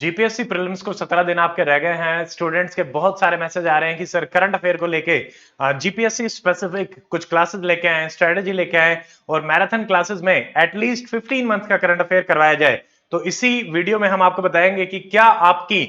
GPSC prelims को 17 दिन आपके रह गए हैं। स्टूडेंट्स के बहुत सारे मैसेज आ रहे हैं कि सर करंट अफेयर को लेके जीपीएससी स्पेसिफिक कुछ क्लासेस लेके आए, स्ट्रेटेजी लेके आए और मैराथन क्लासेस में एटलीस्ट 15 मंथ का करंट अफेयर करवाया जाए। तो इसी वीडियो में हम आपको बताएंगे कि क्या आपकी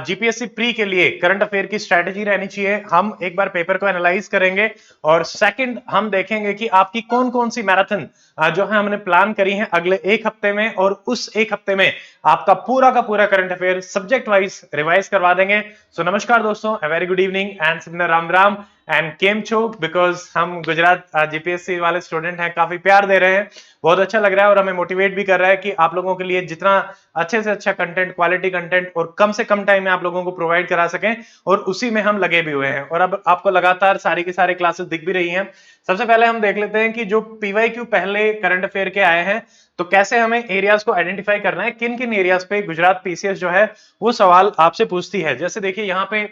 जीपीएससी प्री के लिए करंट अफेयर की स्ट्रेटेजी रहनी चाहिए। हम एक बार पेपर को एनालाइज करेंगे और सेकंड हम देखेंगे कि आपकी कौन कौन सी मैराथन जो है हमने प्लान करी है अगले एक हफ्ते में, और उस एक हफ्ते में आपका पूरा का पूरा current affair subject wise revise करवा देंगे। सो नमस्कार दोस्तों, a very good evening and सिमना राम राम एंड केम छो, बिकॉज हम गुजरात जीपीएससी वाले स्टूडेंट हैं, काफी प्यार दे रहे हैं, बहुत अच्छा लग रहा है और हमें मोटिवेट भी कर रहा है कि आप लोगों के लिए जितना अच्छे से अच्छा कंटेंट, क्वालिटी कंटेंट और कम से कम टाइम में आप लोगों को प्रोवाइड करा सकें, और उसी में हम लगे भी हुए हैं और अब आपको लगातार सारी की सारी क्लासेस दिख भी रही हैं। सबसे पहले हम देख लेते हैं कि जो पीवाईक्यू पहले करंट अफेयर के आए हैं, तो कैसे हमें एरियाज को आइडेंटिफाई करना है, किन किन एरियाज पे गुजरात पीसीएस जो है वो सवाल आपसे पूछती है। जैसे देखिए यहाँ पे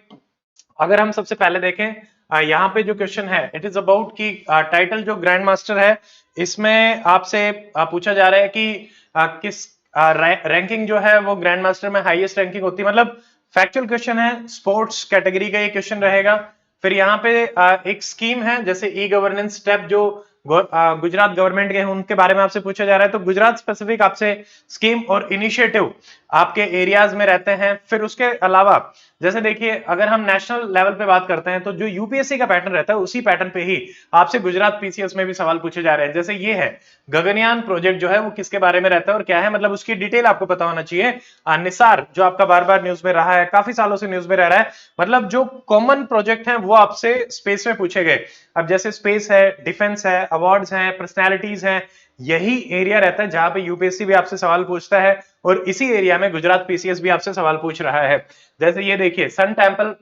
अगर हम सबसे पहले देखें, यहाँ पे जो क्वेश्चन है इट इज अबाउट कि टाइटल जो ग्रैंड मास्टर है इसमें आपसे पूछा जा रहा है कि किस रैंकिंग जो है वो ग्रैंड मास्टर में हाईएस्ट रैंकिंग होती है, मतलब फैक्चुअल क्वेश्चन है, स्पोर्ट्स कैटेगरी का ये क्वेश्चन रहेगा। फिर यहाँ पे एक स्कीम है जैसे ई गवर्नेंस स्टेप जो गुजरात गवर्नमेंट के हैं उनके बारे में आपसे पूछा जा रहा है, तो गुजरात स्पेसिफिक आपसे स्कीम और इनिशिएटिव आपके एरियाज में रहते हैं। फिर उसके अलावा जैसे देखिए अगर हम नेशनल लेवल पे बात करते हैं तो जो यूपीएससी का पैटर्न रहता है उसी पैटर्न पे ही आपसे गुजरात पीसीएस में भी सवाल पूछे जा रहे हैं। जैसे ये है गगनयान प्रोजेक्ट जो है वो किसके बारे में रहता है और क्या है, मतलब उसकी डिटेल आपको पता होना चाहिए। निसार जो आपका बार बार न्यूज में रहा है, काफी सालों से न्यूज में रह रहा है, मतलब जो कॉमन प्रोजेक्ट है वो आपसे स्पेस में पूछे गए। अब जैसे स्पेस है, डिफेंस है, अवार्ड्स हैं, पर्सनैलिटीज हैं, यही एरिया रहता है जहां पे यूपीएससी भी आपसे सवाल पूछता है और इसी एरिया में गुजरात पीसीएस भी आपसे सवाल पूछ रहा है। जैसे ये देखिए sun temple,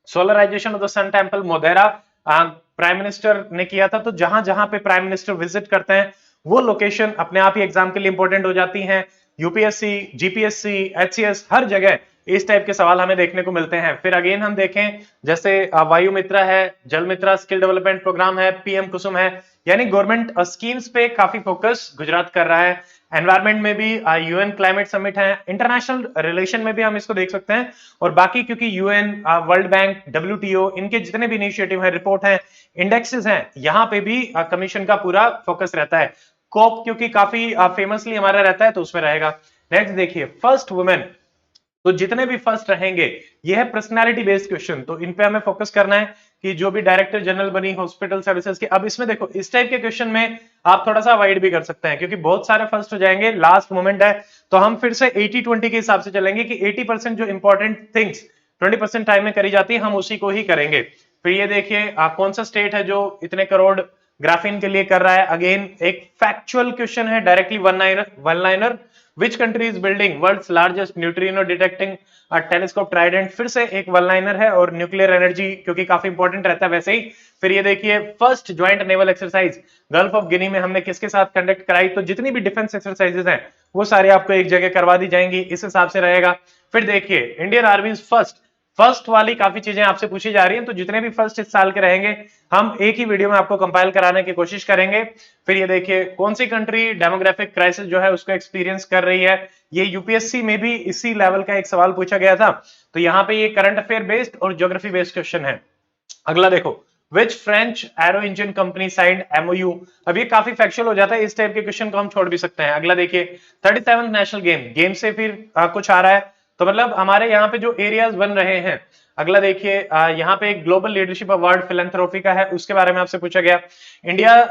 solarisation of the sun temple Modhera prime minister ने किया था, तो जहां जहां पे प्राइम मिनिस्टर विजिट करते हैं वो लोकेशन अपने आप ही एग्जाम के लिए इंपॉर्टेंट हो जाती हैं। यूपीएससी, जीपीएससी, एचसीएस हर जगह इस टाइप के सवाल हमें देखने को मिलते हैं। फिर अगेन हम देखें जैसे वायु मित्रा है, जल मित्रा स्किल डेवलपमेंट प्रोग्राम है, पीएम कुसुम है, यानी गवर्नमेंट स्कीम्स पे काफी फोकस गुजरात कर रहा है। एनवायरमेंट में भी यूएन क्लाइमेट समिट है, इंटरनेशनल रिलेशन में भी हम इसको देख सकते हैं, और बाकी क्योंकि यूएन, वर्ल्ड बैंक, डब्ल्यूटीओ, इनके जितने भी इनिशिएटिव है, रिपोर्ट है, इंडेक्सेस हैं, यहाँ पे भी कमीशन का पूरा फोकस रहता है। कोप क्योंकि काफी फेमसली हमारा रहता है तो उसमें रहेगा। नेक्स्ट देखिए फर्स्ट वुमेन, तो जितने भी फर्स्ट रहेंगे ये है पर्सनालिटी बेस्ड क्वेश्चन, तो इन पे हमें फोकस करना है कि जो भी डायरेक्टर जनरल बनी हॉस्पिटल सर्विसेज के। अब इसमें देखो इस टाइप के क्वेश्चन में आप थोड़ा सा अवॉइड भी कर सकते हैं क्योंकि बहुत सारे फर्स्ट हो जाएंगे, लास्ट मोमेंट है, तो हम फिर से 80-20 के हिसाब से चलेंगे कि 80% जो इंपॉर्टेंट थिंग्स 20% टाइम में करी जाती है हम उसी को ही करेंगे। फिर ये देखिए कौन सा स्टेट है जो इतने करोड़ ग्राफीन के लिए कर रहा है, अगेन एक फैक्चुअल क्वेश्चन है, directly one liner, which country is building world's largest neutrino detecting telescope trident, फिर से एक वन लाइनर है, और न्यूक्लियर एनर्जी क्योंकि काफी इंपॉर्टेंट रहता है वैसे ही। फिर ये देखिए first joint naval exercise gulf of Guinea में हमने किसके साथ कंडक्ट कराई, तो जितनी भी डिफेंस एक्सरसाइजेज हैं वो सारे आपको एक जगह करवा दी जाएंगी, इस हिसाब से रहेगा। फिर देखिए इंडियन आर्मी फर्स्ट, फर्स्ट वाली काफी चीजें आपसे पूछी जा रही हैं, तो जितने भी फर्स्ट इस साल के रहेंगे हम एक ही वीडियो में आपको कंपाइल कराने की कोशिश करेंगे। फिर ये देखिए कौन सी कंट्री डेमोग्राफिक क्राइसिस जो है उसको एक्सपीरियंस कर रही है, ये यूपीएससी में भी इसी लेवल का एक सवाल पूछा गया था, तो यहाँ पे ये करंट अफेयर बेस्ड और ज्योग्राफी बेस्ड क्वेश्चन है। अगला देखो which French aero engine company signed MOU, अब ये काफी फैक्चुअल हो जाता है, इस टाइप के क्वेश्चन को हम छोड़ भी सकते हैं। अगला देखिए 37th नेशनल गेम से फिर कुछ आ रहा है, तो मतलब हमारे यहाँ पे जो एरियाज बन रहे हैं। अगला देखिए यहाँ पे एक ग्लोबल लीडरशिप अवार्ड फिलेंथ्रोपी का है, उसके बारे में आपसे पूछा गया। इंडिया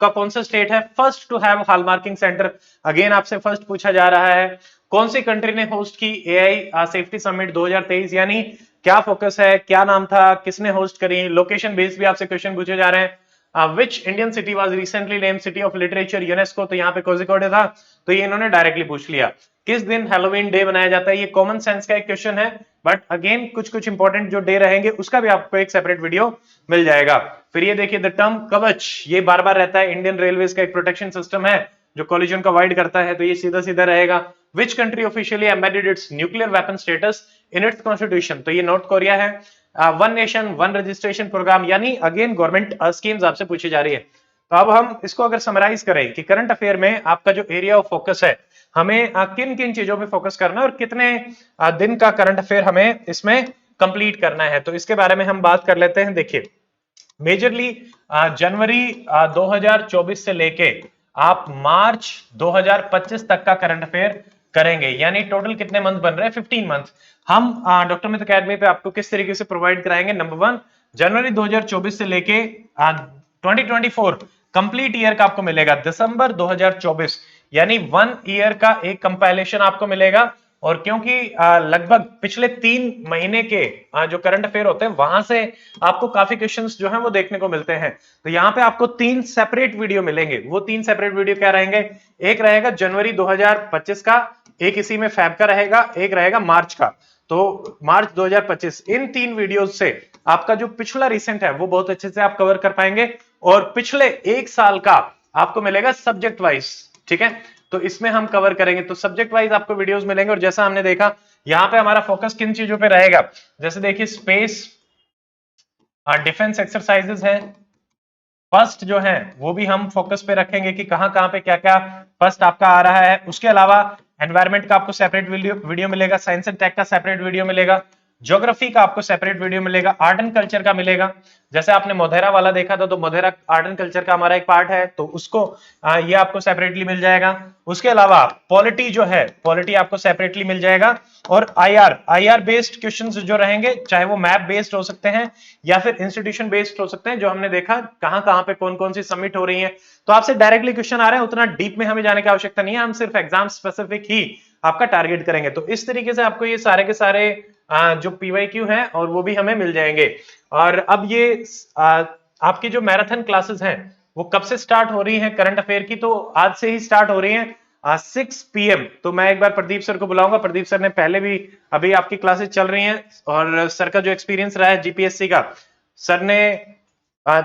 का कौन सा स्टेट है first to have hallmarking centre, again आपसे फर्स्ट पूछा जा रहा है। कौन सी कंट्री ने होस्ट की एआई सेफ्टी समिट 2023, यानी क्या फोकस है, क्या नाम था, किसने होस्ट करी, लोकेशन बेस्ड भी आपसे क्वेश्चन पूछे जा रहे हैं। Which Indian city was recently name city of literature UNESCO, तो यहाँ पे कोझिकोड था, तो ये इन्होंने डायरेक्टली पूछ लिया। किस दिन हैलोवीन डे मनाया जाता है, ये कॉमन सेंस का एक क्वेश्चन है, बट अगेन कुछ कुछ इंपॉर्टेंट जो डे रहेंगे उसका भी आपको एक सेपरेट वीडियो मिल जाएगा। फिर ये देखिए द टर्म कवच, ये बार बार रहता है, इंडियन रेलवेज का एक प्रोटेक्शन सिस्टम है जो कोलिजन को अवॉइड करता है, तो ये सीधा सीधा रहेगा। Which country officially embedded its nuclear weapon status in its constitution, तो ये नॉर्थ कोरिया है। One nation one registration programme, यानी अगेन गवर्नमेंट स्कीम्स आपसे पूछी जा रही है। तो अब हम इसको अगर समराइज करें कि करंट अफेयर में आपका जो एरिया ऑफ फोकस है, हमें किन किन चीजों पे फोकस करना है और कितने दिन का करंट अफेयर हमें इसमें कंप्लीट करना है, तो इसके बारे में हम बात कर लेते हैं। देखिए, मेजरली जनवरी 2024 से लेके आप मार्च 2025 तक का करंट अफेयर करेंगे, यानी टोटल कितने मंथ बन रहे हैं? 15 मंथ। हम डॉक्टर मित्र एकेडमी पे आपको किस तरीके से प्रोवाइड कराएंगे? नंबर वन, जनवरी 2024 से लेके 2024 कंप्लीट ईयर का आपको मिलेगा दिसंबर 2024, यानी 1 ईयर का एक कंपाइलेशन आपको मिलेगा। और क्योंकि लगभग पिछले 3 महीने के जो करंट अफेयर होते हैं वहां से आपको काफी क्वेश्चंस जो हैं वो देखने को मिलते हैं, तो यहाँ पे आपको 3 सेपरेट वीडियो मिलेंगे। वो 3 सेपरेट वीडियो क्या रहेंगे? एक रहेगा जनवरी 2025 का, एक इसी में फेब का रहेगा, एक रहेगा मार्च का। तो मार्च 2025, इन 3 वीडियोस से आपका जो पिछला रिसेंट है वो बहुत अच्छे से आप कवर कर पाएंगे, और पिछले 1 साल का आपको मिलेगा सब्जेक्ट वाइज। ठीक है, तो इसमें हम कवर करेंगे, तो सब्जेक्ट वाइज आपको वीडियोस मिलेंगे। और जैसा हमने देखा, यहाँ पे हमारा फोकस किन चीजों पे रहेगा? जैसे देखिए, स्पेस, डिफेंस एक्सरसाइजेस है, फर्स्ट जो है वो भी हम फोकस पे रखेंगे कि कहां कहां पे क्या क्या फर्स्ट आपका आ रहा है। उसके अलावा एनवायरमेंट का आपको सेपरेट वीडियो मिलेगा, साइंस एंड टेक का सेपरेट वीडियो मिलेगा, ज्योग्राफी का आपको सेपरेट वीडियो मिलेगा, आर्ट एंड कल्चर का मिलेगा। जैसे आपने मोधेरा वाला देखा था, तो मोधेरा आर्ट एंड कल्चर का हमारा एक पार्ट है, तो उसको ये आपको सेपरेटली मिल जाएगा। उसके अलावा पॉलिटी जो है, पॉलिटी आपको सेपरेटली मिल जाएगा। और आईआर बेस्ड क्वेश्चंस जो रहेंगे, चाहे वो मैप बेस्ड हो सकते हैं या फिर इंस्टीट्यूशन बेस्ड हो सकते हैं, जो हमने देखा कहां कहां पे कौन कौन सी सबमिट हो रही है। तो आपसे डायरेक्टली क्वेश्चन आ रहे हैं, उतना डीप में हमें जाने की आवश्यकता नहीं है, हम सिर्फ एग्जाम स्पेसिफिक ही आपका टारगेट करेंगे। तो इस तरीके से आपको ये सारे के सारे जो पीवाईक्यू हैं और वो भी हमें मिल जाएंगे। और अब ये आपकी जो मैराथन क्लासेस हैं वो कब से स्टार्ट हो रही हैं करंट अफेयर की? तो आज से ही स्टार्ट हो रही हैं 6 PM। तो मैं एक बार प्रदीप सर को बुलाऊंगा। प्रदीप सर ने पहले भी अभी आपकी क्लासेस चल रही हैं, और सर का जो एक्सपीरियंस रहा है जीपीएससी का, सर ने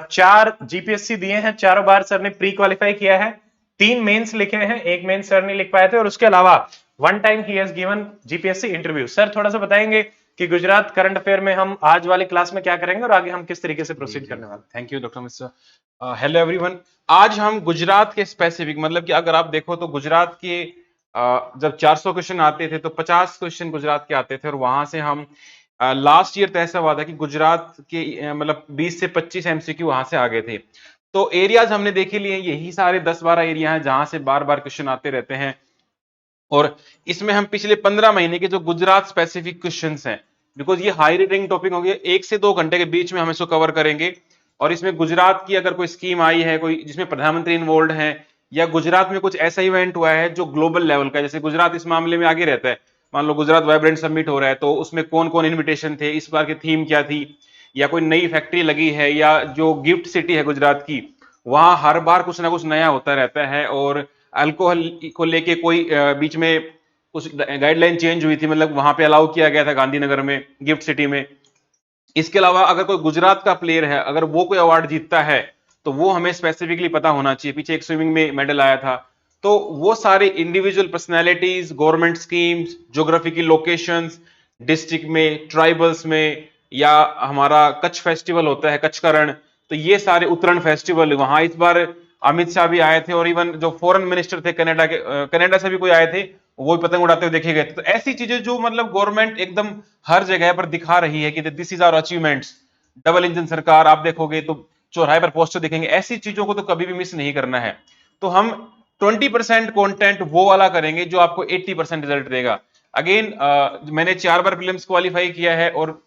4 जीपीएससी दिए हैं, चारों बार सर ने प्री क्वालिफाई किया है, 3 मेंस लिखे हैं, एक मेंस सर नहीं लिख पाए थे, और उसके अलावा 1 time he has given GPSC interview. Sir थोड़ा सा बताएंगे कि गुजरात करंट अफेयर में हम आज वाली क्लास में क्या करेंगे और आगे हम किस तरीके से प्रोसीड करने वाले। Thank you doctor Mishra. Hello everyone. आज हम गुजरात के स्पेसिफिक, मतलब कि अगर आप देखो तो गुजरात के जब 400 क्वेश्चन आते थे तो 50 क्वेश्चन गुजरात के आते थे, और वहां से हम लास्ट ईयर तो ऐसा हुआ था कि गुजरात के मतलब 20 से 25 एमसीक्यू वहां से आ गए थे। तो एरियाज हमने देखे लिए, यही सारे 10-12 एरिया हैं जहां से बार बार क्वेश्चन आते रहते हैं। और इसमें हम पिछले 15 महीने के जो गुजरात स्पेसिफिक क्वेश्चंस हैं, बिकॉज ये हाई रेटिंग टॉपिक होंगे, 1 से 2 घंटे के बीच में हम इसको कवर करेंगे। और इसमें गुजरात की अगर कोई स्कीम आई है, कोई जिसमें प्रधानमंत्री इन्वॉल्व है, या गुजरात में कुछ ऐसा इवेंट हुआ है जो ग्लोबल लेवल का है, जैसे गुजरात इस मामले में आगे रहता है। मान लो गुजरात वाइब्रेंट समिट हो रहा है, तो उसमें कौन कौन इन्विटेशन थे, इस बार की थीम क्या थी, या कोई नई फैक्ट्री लगी है, या जो गिफ्ट सिटी है गुजरात की, वहां हर बार कुछ ना कुछ नया होता रहता है। और अल्कोहल को लेके कोई बीच में कुछ गाइडलाइन चेंज हुई थी, मतलब वहां पे अलाउ किया गया था गांधीनगर में, गिफ्ट सिटी में। इसके अलावा अगर कोई गुजरात का प्लेयर है, अगर वो कोई अवार्ड जीतता है, तो वो हमें स्पेसिफिकली पता होना चाहिए। पीछे एक स्विमिंग में मेडल आया था, तो वो सारे individual personalities, government schemes, geography की लोकेशंस, डिस्ट्रिक्ट में, ट्राइबल्स में, या हमारा कच्छ फेस्टिवल होता है, कच्छ का रण, तो ये सारे उत्तरायण फेस्टिवल, वहां इस बार अमित शाह भी आए थे, और इवन जो फॉरेन मिनिस्टर थे कनाडा के, कनाडा से भी कोई आए थे, वो भी पतंग उड़ाते हुए देखे गए थे। तो ऐसी चीजें जो मतलब गवर्नमेंट एकदम हर जगह पर दिखा रही है कि this is our achievements. Double engine सरकार आप देखोगे तो चौराहे पर पोस्टर दिखेंगे, ऐसी चीजों को तो कभी भी मिस नहीं करना है। तो हम 20% कंटेंट वो वाला करेंगे जो आपको 80% रिजल्ट देगा। अगेन मैंने 4 बार प्रीलिम्स क्वालिफाई किया है, और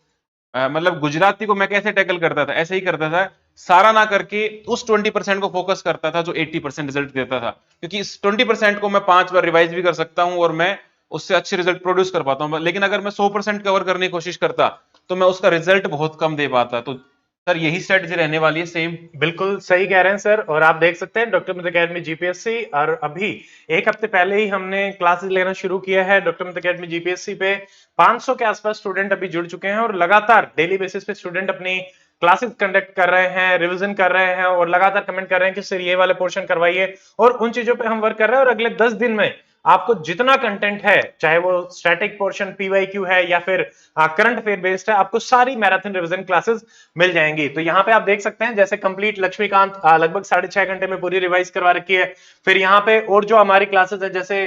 मतलब गुजराती को मैं कैसे टैकल करता था, ऐसे ही करता था, सारा ना करके उस 20% को फोकस करता था जो 80% रिजल्ट देता था, क्योंकि इस 20% को मैं 5 बार रिवाइज भी कर सकता हूं और मैं उससे अच्छे रिजल्ट प्रोड्यूस कर पाता हूं। लेकिन अगर मैं 100% कवर करने की कोशिश करता तो मैं उसका रिजल्ट बहुत कम दे पाता। तो सर यही स्ट्रेटजी रहने वाली है सेम। बिल्कुल सही कह रहे हैं सर। और आप देख सकते हैं डॉक्टर मित्र अकेडमी जीपीएससी, और अभी 1 हफ्ते पहले ही हमने क्लासेस लेना शुरू किया है डॉक्टर मित्र अकेडमी जीपीएससी पे। 500 के आसपास स्टूडेंट अभी जुड़ चुके हैं, और लगातार डेली बेसिस पे स्टूडेंट अपनी क्लासेस कंडक्ट कर रहे हैं, रिवीजन कर रहे हैं, और लगातार कमेंट कर रहे हैं कि सर ये वाले पोर्शन करवाइए, और उन चीजों पे हम वर्क कर रहे हैं। और अगले 10 दिन में आपको जितना कंटेंट है, चाहे वो स्टैटिक पोर्शन पीवाईक्यू है या फिर करंट अफेयर बेस्ड है, आपको सारी मैराथन रिवीजन क्लासेस मिल जाएंगी। तो यहाँ पे आप देख सकते हैं जैसे कंप्लीट लक्ष्मीकांत लगभग 6.5 घंटे में पूरी रिवाइज करवा रखी है। फिर यहाँ पे और जो हमारी क्लासेस है जैसे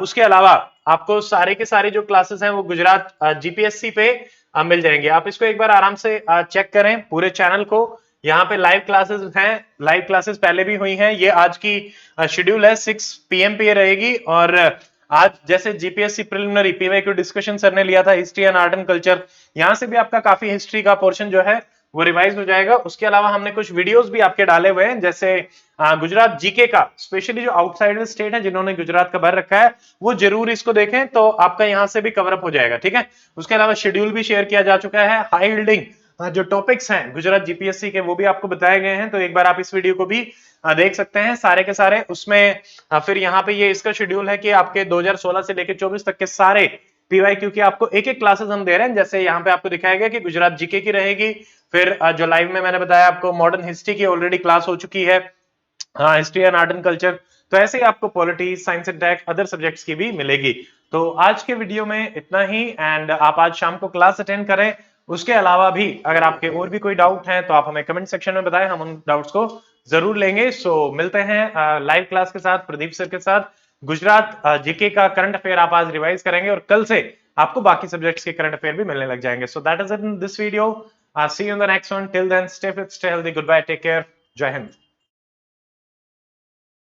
उसके अलावा आपको सारे के सारे जो क्लासेस हैं वो गुजरात जीपीएससी पे मिल जाएंगे। आप इसको एक बार आराम से चेक करें पूरे चैनल को। यहाँ पे लाइव क्लासेस हैं, लाइव क्लासेस पहले भी हुई हैं। ये आज की शेड्यूल है 6 PM पे रहेगी। और आज जैसे GPSC preliminary PYQ discussion sir ने लिया था history and art and culture, यहाँ से भी आपका काफी हिस्ट्री का पोर्शन जो है वो रिवाइज हो जाएगा। उसके अलावा हमने कुछ वीडियोस भी आपके डाले हुए हैं, जैसे गुजरात जीके का, स्पेशली जो आउटसाइडर स्टेट है जिन्होंने गुजरात का भर रखा है वो जरूर इसको देखें, तो आपका यहाँ से भी कवर अप हो जाएगा। ठीक है, उसके अलावा शेड्यूल भी शेयर किया जा चुका है। हाई यील्डिंग जो टॉपिक्स हैं गुजरात जीपीएससी के वो भी आपको बताए गए हैं, तो एक बार आप इस वीडियो को भी देख सकते हैं सारे के सारे। उसमें फिर यहाँ पे ये इसका शेड्यूल है कि आपके 2016 से लेकर 24 तक के सारे पीवाईक्यू की आपको एक एक क्लासेस हम दे रहे हैं। जैसे यहाँ पे आपको दिखाया गया कि गुजरात जीके की रहेगी, फिर जो लाइव में मैंने बताया आपको मॉडर्न हिस्ट्री की ऑलरेडी क्लास हो चुकी है, history and art and culture, तो ऐसे ही आपको polity, science and tech, other subjects की भी मिलेगी। तो आज के वीडियो में इतना ही, एंड आप आज शाम को क्लास अटेंड करें। उसके अलावा भी अगर आपके और भी कोई डाउट है तो आप हमें कमेंट सेक्शन में बताएं, हम उन डाउट्स को जरूर लेंगे। सो मिलते हैं लाइव क्लास के साथ प्रदीप सर के साथ। गुजरात जीके का करंट अफेयर आप आज रिवाइज करेंगे और कल से आपको बाकी सब्जेक्ट्स के करंट अफेयर भी मिलने लग जाएंगे। So that is it in this video. See you in the next one. Till then stay fit, stay healthy, good bye, take care, Jai Hind.